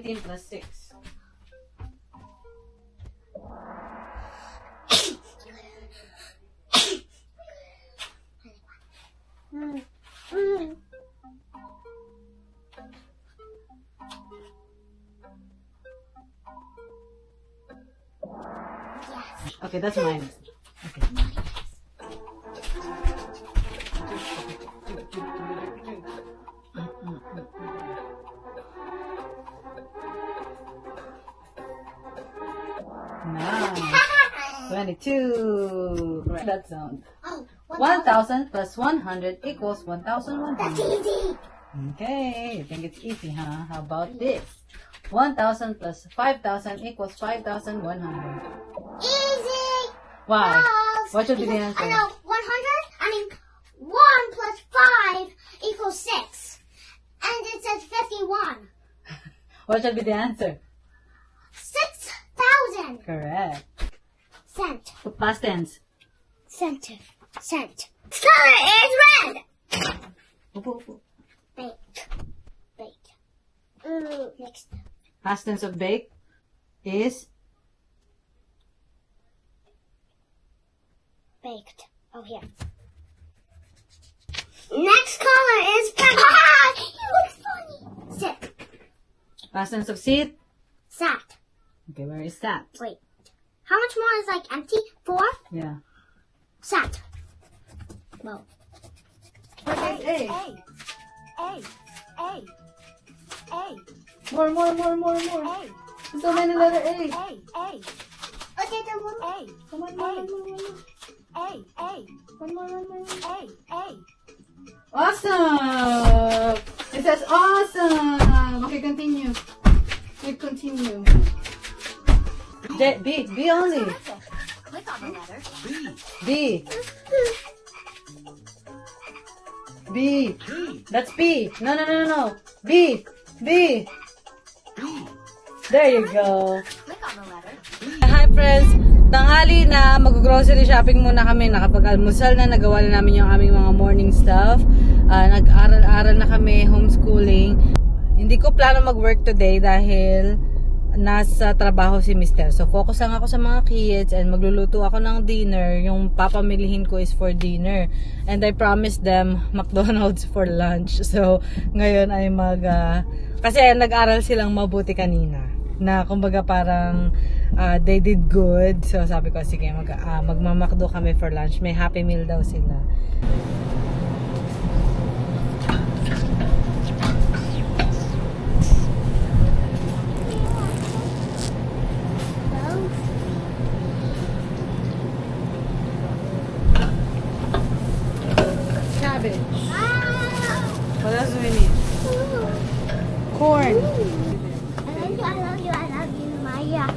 18 plus 6. Okay, that's mine. Okay. Nice. 22. Correct that sound. 1,000 plus 100 equals 1,100. That's easy. Okay, you think it's easy, huh? How about this? 1,000 plus 5,000 equals 5,100. Easy. Why? Because- What should be the because answer? I know 1 plus 5 equals 6. And it says 51. What should be the answer? 6,000. Correct. Cent. Past tense. Cent. Color is red. Upo, upo. Bake. Next. Past tense of bake is Baked. Oh, here. Next color is purple. He looks funny. Sit. past tense of sit. Sat. Okay, where is that? Wait. How much more is like empty? 4? Yeah. Sat. Well. A. A. More. So many letter A. Okay, the one. Come on, more. Awesome! It says awesome! Okay, continue. Continue. B only. Click on the letter B. That's B. No. B. There you go. Click on the letter Hi friends! Tanghali na, mag-grocery shopping muna kami. Nakapag-almusal na, nagawa na namin yung aming mga morning stuff. Nag-aral-aral na kami, homeschooling. Hindi ko plano mag-work today dahil nasa trabaho si Mister. So, focus lang ako sa mga kids and magluluto ako ng dinner. Yung papamilihin ko is for dinner. And I promised them McDonald's for lunch. So, ngayon ay kasi nag-aral silang mabuti kanina. Na kumbaga parang they did good. So, sabi ko, sige, magmamakdo kami for lunch. May Happy Meal daw sila. Cabbage. What else do we need? Corn. I love you, Maya.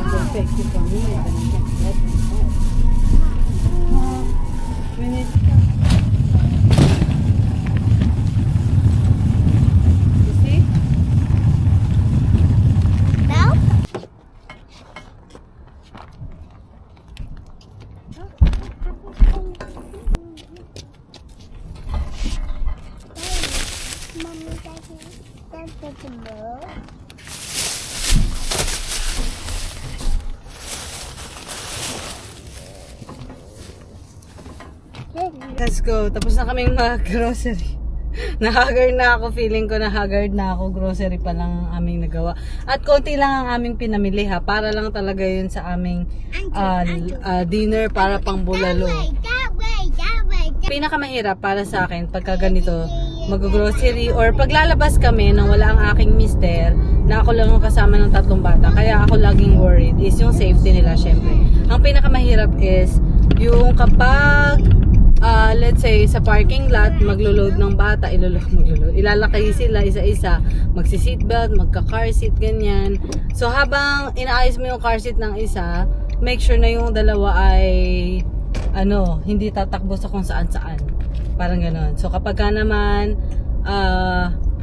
Just fix it for me and then you can let me know. We need... You see? No? Mommy, that's the milk. Let's go. Tapos na kaming mag-grocery. Nahagard na ako. Feeling ko nahagard na ako. Grocery pa lang ang aming nagawa. At konti lang ang aming pinamili ha. Para lang talaga yun sa aming dinner para pang bulalo. That way. Pinakamahirap para sa akin pagka ganito mag-grocery or paglalabas kami nang wala ang aking mister na ako lang ang kasama ng 3 bata. Kaya ako laging worried is yung safety nila syempre. Ang pinakamahirap is yung kapag let's say sa parking lot maglo-load ng bata, ilalakay sila isa-isa, magsi-seatbelt, magka-car seat, ganyan. So habang inaayos mo yung car seat ng isa, make sure na yung dalawa ay hindi tatakbo sa kung saan-saan. Parang gano'n. So kapag ka naman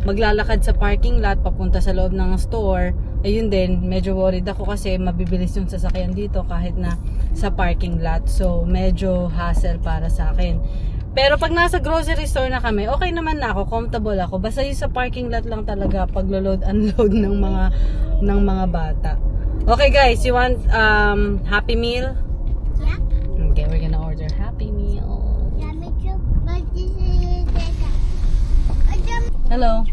maglalakad sa parking lot papunta sa loob ng store. Ayun din, medyo worried ako kasi mabibilis yung sasakyan dito kahit na sa parking lot. So, medyo hassle para sa akin. Pero pag nasa grocery store na kami, okay naman na ako, comfortable ako. Basta yung sa parking lot lang talaga paglo-load unload ng mga bata. Okay guys, you want Happy Meal? Yeah. Okay, we're gonna order Happy Meal. Yeah, me too. But this is Hello.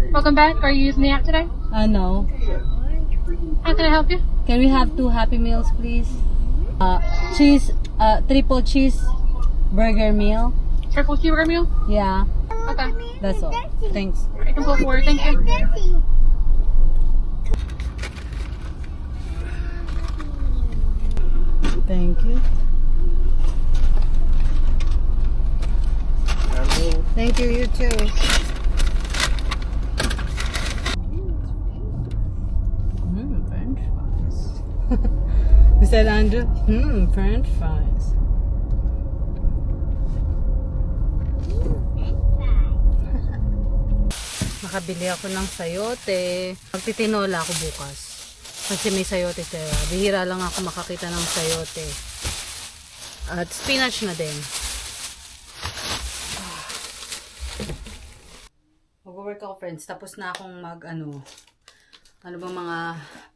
Welcome back. Are you using the app today? No. How can I help you? Can we have 2 Happy Meals, please? Cheese, triple cheese burger meal. Triple cheeseburger meal? Yeah, Okay. that's all. Thanks. I can pull forward. Thank you. Thank you. Thank you, you too. French fries. You said, Andrew? French fries. Nakabili ako ng sayote. Magtitinola ako bukas. Kasi may sayote sila. Bihira lang ako makakita ng sayote. At spinach na din. Mag-work ako, friends. Tapos na akong ano ba mga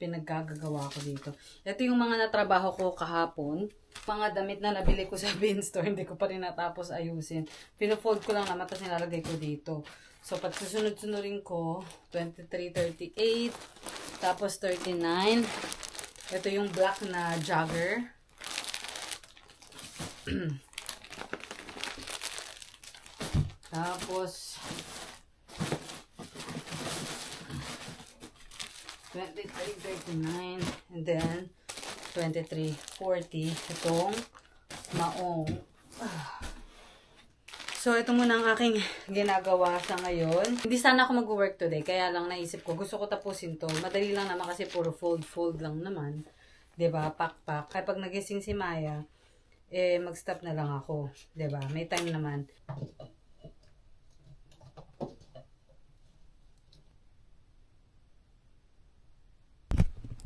pinaggagawa ko dito. Ito yung mga natrabaho ko kahapon. Mga damit na nabili ko sa bin store. Hindi ko pa rin natapos ayusin. Pino-fold ko lang naman. Tapos nilalagay ko dito. So, pag susunod-sunurin ko, 23, 38, tapos 39. Ito yung black na jogger. Tapos, 23, 39, and then 23, 40. Itong maong. So, ito muna ang aking ginagawa sa ngayon. Hindi sana ako mag-work today, kaya lang naisip ko, gusto ko tapusin to. Madali lang naman kasi puro fold lang naman. 'Di ba? Pak-pak. Kaya pag nagising si Maya, mag-stop na lang ako. 'Di ba? May time naman.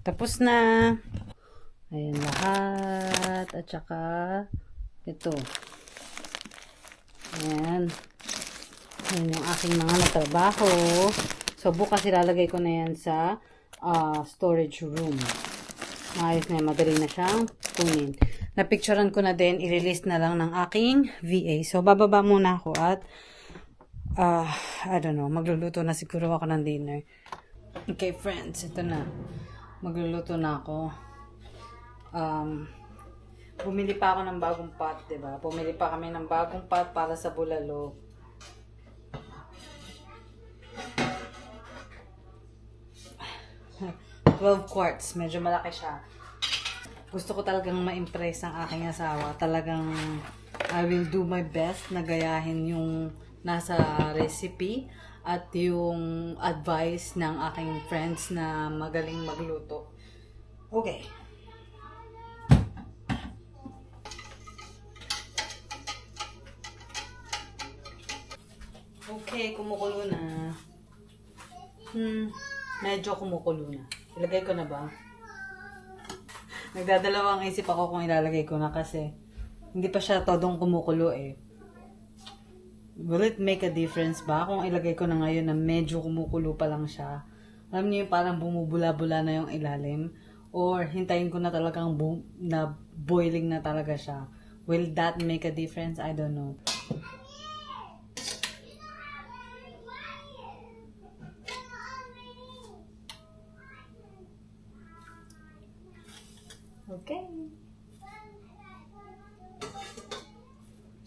Tapos na. Ayan lahat. At saka, ito. Ayan. Ayan yung aking mga natrabaho. So, bukas ilalagay ko na yan sa storage room. Maayos na yan. Madali na siyang kunin. Napicturean ko na din. I-release na lang ng aking VA. So, bababa muna ako at I don't know. Magluluto na siguro ako ng dinner. Okay, friends. Ito na. Magluluto na ako. Bumili pa ako ng bagong pot, diba? Bumili pa kami ng bagong pot para sa bulalo. $12 quarts. Medyo malaki siya. Gusto ko talagang ma-impress ang aking asawa. Talagang I will do my best na gayahin yung nasa recipe at yung advice ng aking friends na magaling magluto. Okay. Okay, kumukulo na. Medyo kumukulo na. Ilagay ko na ba? Nagdadalawang isip ako kung ilalagay ko na kasi hindi pa siya todong kumukulo eh. Will it make a difference ba kung ilagay ko na ngayon na medyo kumukulo pa lang siya? Alam niyo yung parang bumubula-bula na yung ilalim? Or hintayin ko na talagang na boiling na talaga siya? Will that make a difference? I don't know. Okay.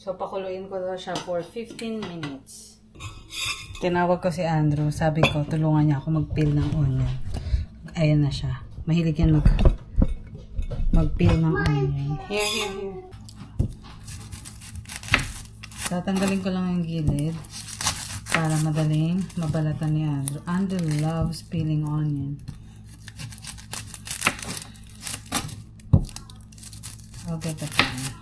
So, pakuluin ko daw siya for 15 minutes. Tinawag ko si Andrew. Sabi ko, tulungan niya ako mag-peel ng onion. Ayan na siya. Mahilig yan mag-peel ng onion. Here. Tatanggalin ko lang yung gilid para madaling mabalatan ni Andrew. Andrew loves peeling onion. I'll get the pan.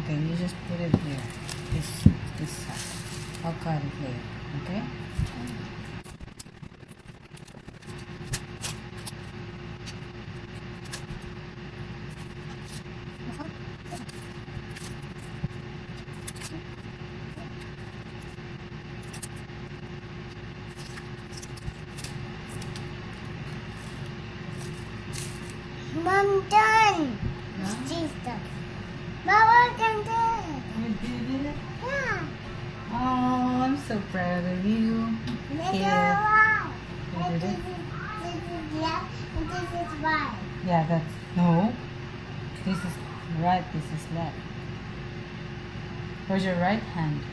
Okay, you just put it here. This side. I'll cut it later. Okay? Mom done. She's done. Mama can do it. You did it? Yeah. Oh, I'm so proud of you. Let's go Yeah. right. You And did this it? is left and this is right. Yeah, that's no. This is right, this is left. Where's your right hand?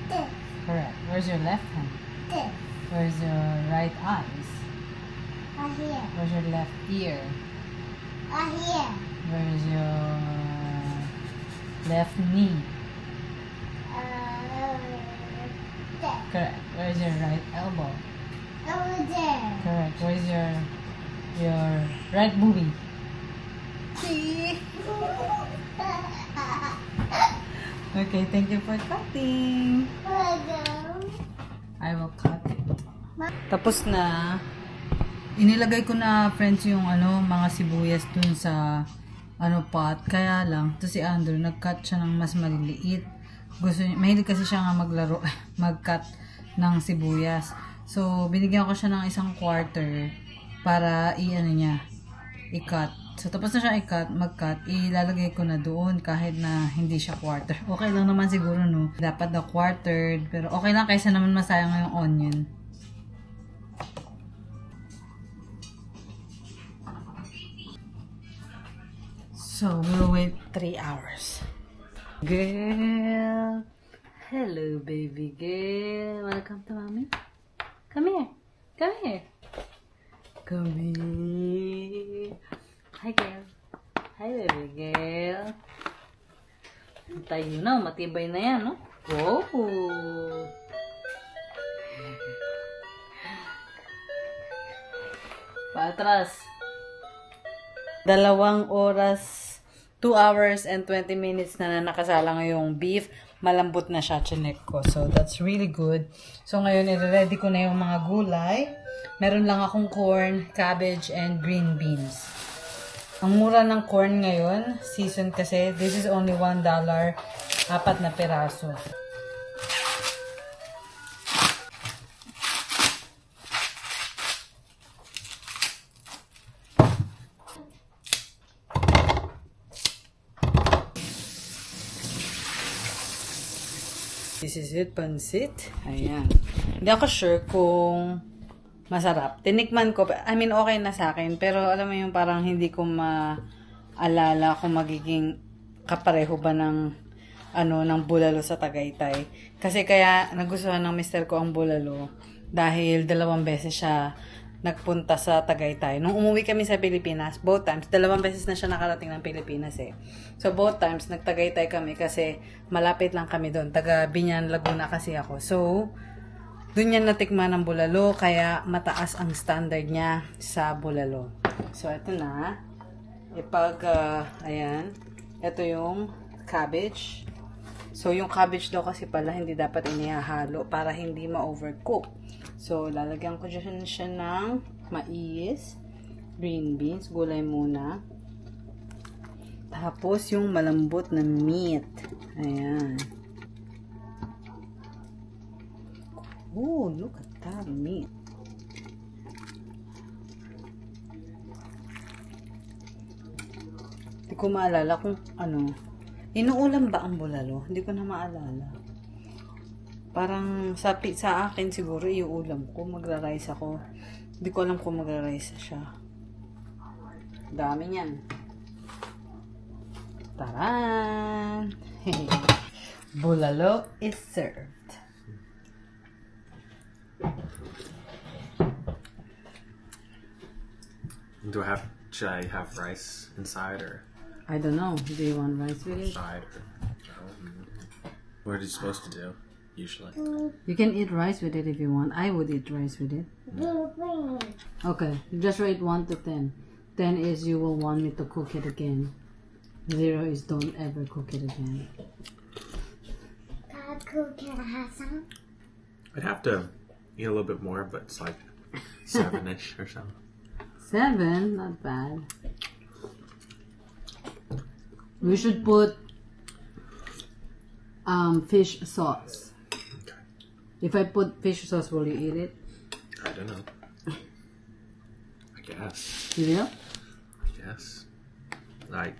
This, Correct. Where's your left hand? this, Where's your right eyes? right here, Where's your left ear? right here, Where's your left knee? there, Correct. Where's your right elbow? over there. Correct. Where's your right booby? See? Okay, thank you for cutting. I will cut it. Tapos na. Inilagay ko na, friends, yung mga sibuyas dun sa pot. Kaya lang, to si Andrew, nag-cut siya ng mas maliliit. Gusto niya, mahilig kasi siya nga maglaro, mag-cut ng sibuyas. So, binigyan ko siya ng 1/4 para i-cut. So, tapos na siya mag-cut, ilalagay ko na doon kahit na hindi siya quarter. Okay lang naman siguro, no? Dapat na quartered, pero okay lang kaysa naman masayang yung onion. So, we'll wait 3 hours. Girl! Hello, baby girl. Wanna come to mommy? Come here. Come here. Come here. Hi, girl. Hi, baby girl. Tayo na. Matibay na yan, no? Wow! Paatras. 2 oras, 2 hours and 20 minutes na nakasalang yung beef. Malambot na siya, chinek ko. So, that's really good. So, ngayon, i-ready ko na yung mga gulay. Meron lang akong corn, cabbage, and green beans. Ang mura ng corn ngayon, season kasi, this is only $1, 4 na peraso. This is it, pansit. Ayan. Hindi ako sure kung masarap. Tinikman ko, I mean, okay na sa akin. Pero alam mo yung parang hindi ko maalala kung magiging kapareho ba ng ng bulalo sa Tagaytay. Kasi kaya nagustuhan ng mister ko ang bulalo dahil 2 beses siya nagpunta sa Tagaytay. Nung umuwi kami sa Pilipinas, both times, 2 beses na siya nakarating ng Pilipinas eh. So, both times, nagtagaytay kami kasi malapit lang kami doon. Taga Binyan, Laguna kasi ako. So, doon niya natikman ng bulalo, kaya mataas ang standard niya sa bulalo. So, ito na. Ayan. Ito yung cabbage. So, yung cabbage daw kasi pala, hindi dapat inihahalo para hindi ma-overcook. So, lalagyan ko dyan siya ng mais, green beans, gulay muna. Tapos, yung malambot na meat. Ayan. Oh, look at that meat. Hindi ko maalala kung inuulam ba ang bulalo? Hindi ko na maalala. Parang sa akin siguro iuulam ko, magra-rice ako. Hindi ko alam kung magra-rice siya. Dami niyan. Taran! Bulalo is served. Should I have rice inside or I don't know. Do you want rice with it? side or what are you supposed to do usually? You can eat rice with it if you want. I would eat rice with it. Okay, just rate 1 to 10. 10 is you will want me to cook it again. Zero is don't ever cook it again. Can I have some? I'd have to eat a little bit more, but it's like 7-ish or so. 7, not bad. We should put fish sauce. Okay. If I put fish sauce, will you eat it? I don't know. I guess. You will? I guess. Like,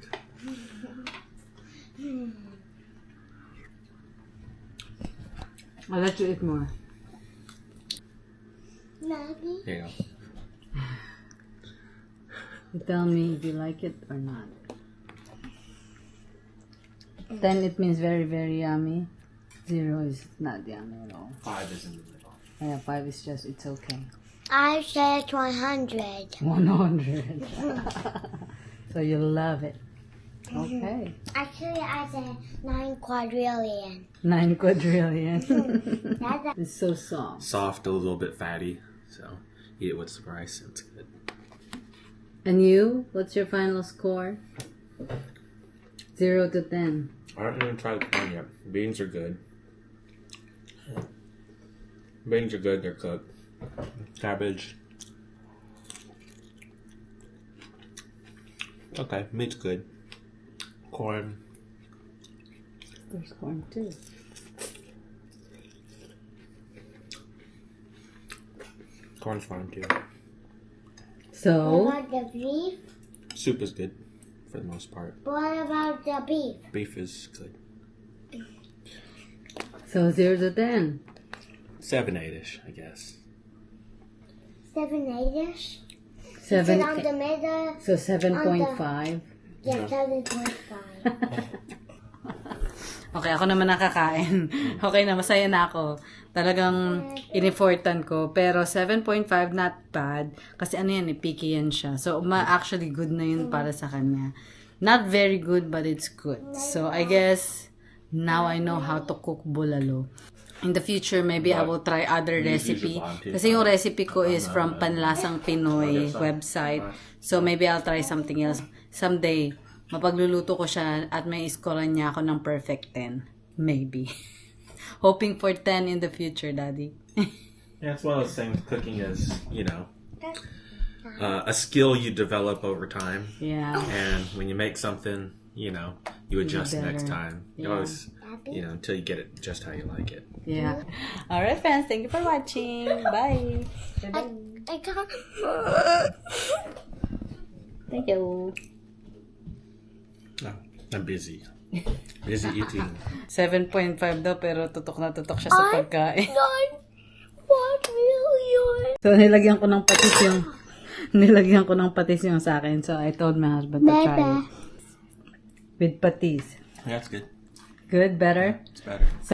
I'll let you eat more. Maybe. here you go. You tell me if you like it or not. 10, it means very, very yummy. 0 is not yummy at all. 5 is in the middle. Yeah, 5 is just, it's okay. I said 100. 100. So you love it. Okay. Actually, I said 9 quadrillion. 9 quadrillion. That's a It's so soft. Soft, a little bit fatty. So, eat it with some rice. It's good. And you? What's your final score? 0 to 10. I haven't even tried the corn yet. Beans are good. Beans are good. They're cooked. Cabbage. Okay, meat's good. Corn. There's corn too. Corn's fine too. So, What about the beef? Soup is good for the most part. What about the beef? Beef is good. 0 to 10. 7, 8-ish, I guess. 7, 8ish? 7. On the middle? So 7.5. Yeah, 7.5. Okay, ako naman nakakain. Okay na, masaya na ako. Talagang in-effortan ko. Pero 7.5, not bad. Kasi ano yan, picky yan siya. So, actually good na yun para sa kanya. Not very good, but it's good. So, I guess, now I know how to cook bulalo. In the future, maybe I will try other recipe. Kasi yung recipe ko is from Panlasang Pinoy website. So, maybe I'll try something else. Someday, mapagluluto ko siya at may iskoran niya ako ng perfect 10. Maybe. Hoping for 10 in the future, Daddy. Yeah, it's one of those things. Cooking is, a skill you develop over time. Yeah. And when you make something, you adjust better. next time. You Yeah. always, until you get it just how you like it. Yeah. Alright, friends. Thank you for watching. Bye. I can't. Thank you. Oh, I'm busy. Busy eating. 7.5 daw, pero tutok na tutok siya sa pagkain. 9 quadrillion. So, nilagyan ko ng patis yung sa akin. So, I told my husband to try it. With patis. Yeah, it's good. Good? Better? It's better.